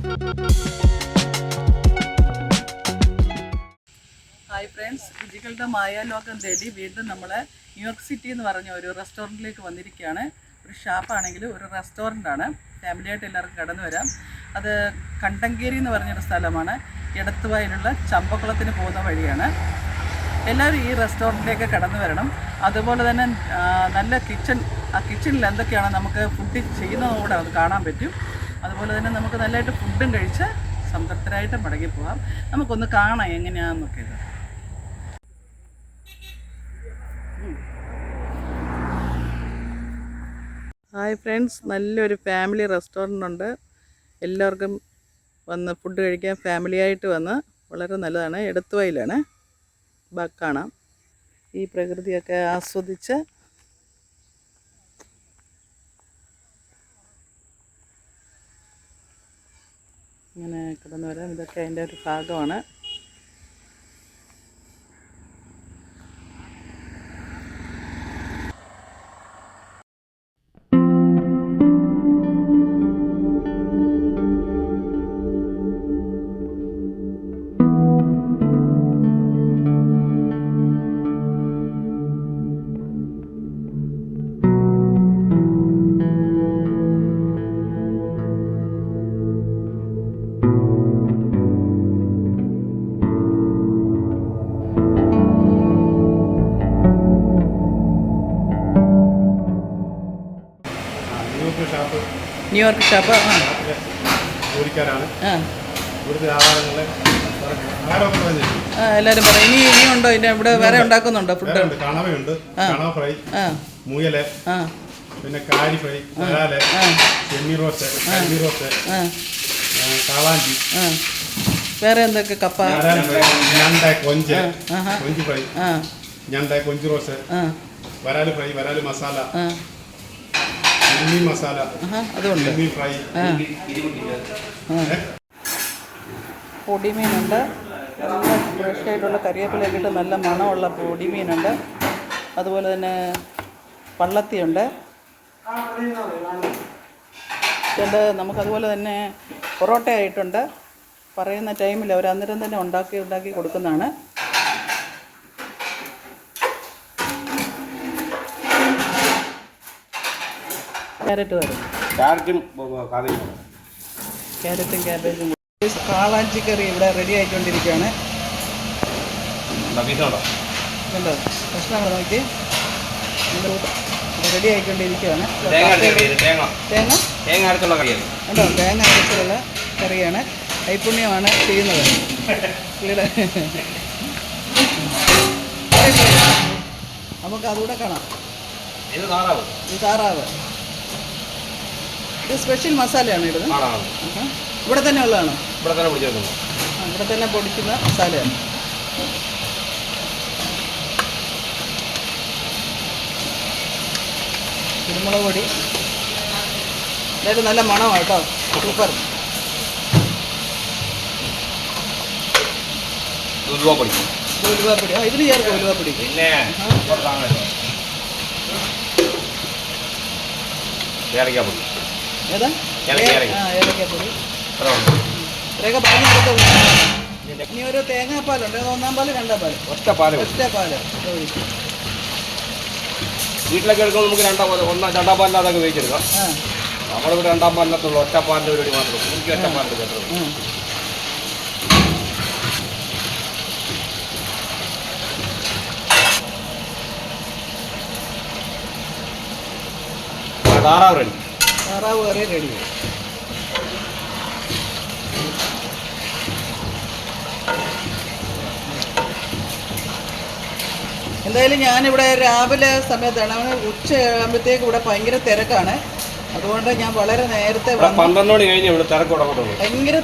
Hi friends, രുചികളുടെ മായാലോകം തേടി വീണ്ടും നമ്മൾ ന്യൂയോർക്ക് സിറ്റി എന്ന് പറഞ്ഞ ഒരു റെസ്റ്റോറൻറ്റിലേക്ക് വന്നിരിക്കുകയാണ്. ഒരു ഷാപ്പാണെങ്കിലും ഒരു റെസ്റ്റോറൻ്റാണ്. ഫാമിലിയായിട്ട് എല്ലാവർക്കും കടന്നു വരാം. അത് കണ്ടങ്കേരി എന്ന് പറഞ്ഞൊരു സ്ഥലമാണ്. എടത്തുവായിലുള്ള ചമ്പക്കുളത്തിന് പോകുന്ന വഴിയാണ്. എല്ലാവരും ഈ റെസ്റ്റോറൻറ്റിലേക്ക് കടന്നു വരണം. അതുപോലെ തന്നെ നല്ല ആ കിച്ചണിൽ എന്തൊക്കെയാണ് നമുക്ക് ഫുഡ് ചെയ്യുന്നതും കൂടെ അത് കാണാൻ പറ്റും. അതുപോലെ തന്നെ നമുക്ക് നല്ലതായിട്ട് ഫുഡും കഴിച്ച് സംതൃപ്തരായിട്ട് മടങ്ങി പോകാം. നമുക്കൊന്ന് കാണാം എങ്ങനെയാണെന്നൊക്കെ. ഹായ് ഫ്രണ്ട്സ്, നല്ലൊരു ഫാമിലി റെസ്റ്റോറൻ്റ് ഉണ്ട്. എല്ലാവർക്കും വന്ന് ഫുഡ് കഴിക്കാൻ ഫാമിലിയായിട്ട് വന്ന് വളരെ നല്ലതാണ്. എടത്തുവായിലാണ്. കാണാം ഈ പ്രകൃതിയൊക്കെ ആസ്വദിച്ച് ഇങ്ങനെ കിടന്നു വരാം. ഇതൊക്കെ അതിൻ്റെ ഒരു ഭാഗമാണ്. ന്യൂയോർക്ക് ഷാപ്പ് എല്ലാവരും പറയും. ഇനിയുണ്ടോ ഇതിൻ്റെ ഇവിടെ വേറെ ഉണ്ടാക്കുന്നുണ്ടോ ഫുഡ്? കണവയുണ്ട്, കണവ ഫ്രൈ, മുയല്, പിന്നെ കാരി ഫ്രൈ, ചെമ്മീൻ റോസ്റ്റ്, കരിമീൻ റോസ്റ്റ്, കാളാഞ്ചി, വേറെ എന്തൊക്കെ കപ്പ, ഞണ്ട്, കൊഞ്ച് ഫ്രൈ, ഞണ്ട്, കൊഞ്ച് റോസ്റ്റ്, വരാല് ഫ്രൈ, വരാല് മസാല, മസാല, അതുകൊണ്ട് ഫ്രൈ, പൊടിമീനുണ്ട്. നല്ല ഫ്രഷ് ആയിട്ടുള്ള കരിവേപ്പിലൊക്കെ ഇട്ട് നല്ല മണമുള്ള പൊടിമീനുണ്ട്. അതുപോലെ തന്നെ പള്ളത്തിയുണ്ട്. നമുക്കതുപോലെ തന്നെ പൊറോട്ട ആയിട്ടുണ്ട്. പറയുന്ന ടൈമിൽ അവർ അന്നേരം തന്നെ ഉണ്ടാക്കി കൊടുക്കുന്നതാണ്. ക്യാരറ്റും ക്യാബേജും. കാളാഞ്ചി കറി ഇവിടെ റെഡി ആയിക്കൊണ്ടിരിക്കുകയാണ്. കണ്ടോ ഭക്ഷണങ്ങൾ നോക്കി റെഡി ആയിക്കൊണ്ടിരിക്കുകയാണ്. കണ്ടോ തേങ്ങ അരച്ചുള്ള കറിയാണ്. നൈപുണ്യമാണ് ചെയ്യുന്നത്. നമുക്ക് അതുകൂടെ കാണാം. ഇത് താറാവ്. ഇത് സ്പെഷ്യൽ മസാലയാണ് ഇടുന്നത്. ഇവിടെ തന്നെ ഉള്ളതാണോ? ഇവിടെ തന്നെ പൊടിക്കുന്ന മസാലയാണ്. കുരുമുളക് പൊടി നല്ല മണമാണ് കേട്ടോ. സൂപ്പർ. ഉലുവാപ്പൊടി ഇതിന് ചേർക്കും. ഉലുവാപ്പൊടി ഏതാ? ഏലക്കാപ്പൊടി. ഇത്രയൊക്കെ പറഞ്ഞെടുത്ത് ഇനി ഒരു തേങ്ങാപ്പാലുണ്ട്. ഒന്നാം പാല്, രണ്ടാം പാല്, ഒറ്റ പാല് ഒഴിക്കും. വീട്ടിലൊക്കെ എടുക്കുമ്പോൾ നമുക്ക് രണ്ടാം പാലിനകത്തൊക്കെ ഉപയോഗിച്ചെടുക്കാം. നമ്മളിവിടെ രണ്ടാം പാലിനകത്തുള്ളൂ. ഒറ്റ പാലിൻ്റെ പരിപാടി മാത്രമേ ഉള്ളൂ. എനിക്ക് ഒറ്റ പാലിൻ്റെ കേട്ടോ. താറാവ് കറി റെഡി. എന്തായാലും ഞാനിവിടെ രാവിലെ സമയത്താണ്. ഉച്ചയാകുമ്പോഴത്തേക്ക് ഇവിടെ ഭയങ്കര തിരക്കാണ്. അതുകൊണ്ട് ഞാൻ വളരെ നേരത്തെ 12 മണി കഴിഞ്ഞ് ഇവിടെ ഭയങ്കര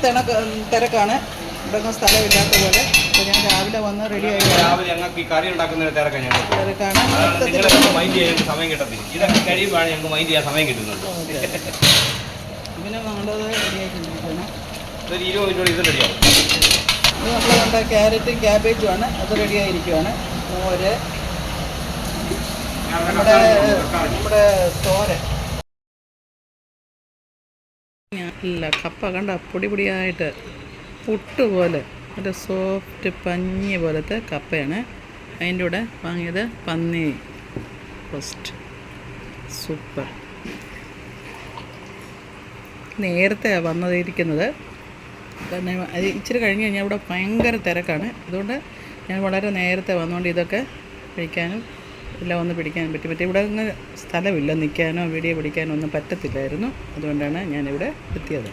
തിരക്കാണ്. ഇവിടെ സ്ഥലമില്ലാത്ത പോലെ. അപ്പോൾ ഞാൻ രാവിലെ വന്ന് റെഡിയായി. രാവിലെ ഞങ്ങൾക്ക് ഈ കറി ഉണ്ടാക്കുന്ന തിരക്കാണ്. സമയം കിട്ടത്തില്ല. ഇതൊക്കെ കഴിയുമ്പോഴാണ് ഞങ്ങൾക്ക് മൈൻഡ് ചെയ്യാൻ സമയം കിട്ടുന്നത്. ഇങ്ങനെ നമ്മളത് റെഡിയാക്കിയിരിക്കുകയാണ്. ഒരു 20 മിനിറ്റ് ഇത് റെഡിയാവും. ഇത് നമ്മൾ കണ്ട ക്യാരറ്റും ക്യാബേജുമാണ്. അത് റെഡിയായിരിക്കുകയാണ്. മോര്, നമ്മുടെ തോരൻ. ഇല്ല കപ്പ കണ്ട പൊടി പൊടിയായിട്ട് പുട്ട് പോലെ ഒരു സോഫ്റ്റ് പഞ്ഞി പോലത്തെ കപ്പയാണ്. അതിൻ്റെ കൂടെ വാങ്ങിയത് പന്നി റോസ്റ്റ്. സൂപ്പർ. നേരത്തെ വന്നിരിക്കുന്നത് കാരണം അത് ഇച്ചിരി കഴിഞ്ഞ് കഴിഞ്ഞാൽ ഇവിടെ ഭയങ്കര തിരക്കാണ്. അതുകൊണ്ട് ഞാൻ വളരെ നേരത്തെ വന്നുകൊണ്ട് ഇതൊക്കെ കഴിക്കാനും എല്ലാം ഒന്ന് പിടിക്കാനും പറ്റി. ഇവിടെ അങ്ങ് സ്ഥലമില്ല, നിൽക്കാനോ വീഡിയോ പിടിക്കാനോ ഒന്നും പറ്റത്തില്ലായിരുന്നു. അതുകൊണ്ടാണ് ഞാനിവിടെ എത്തിയത്.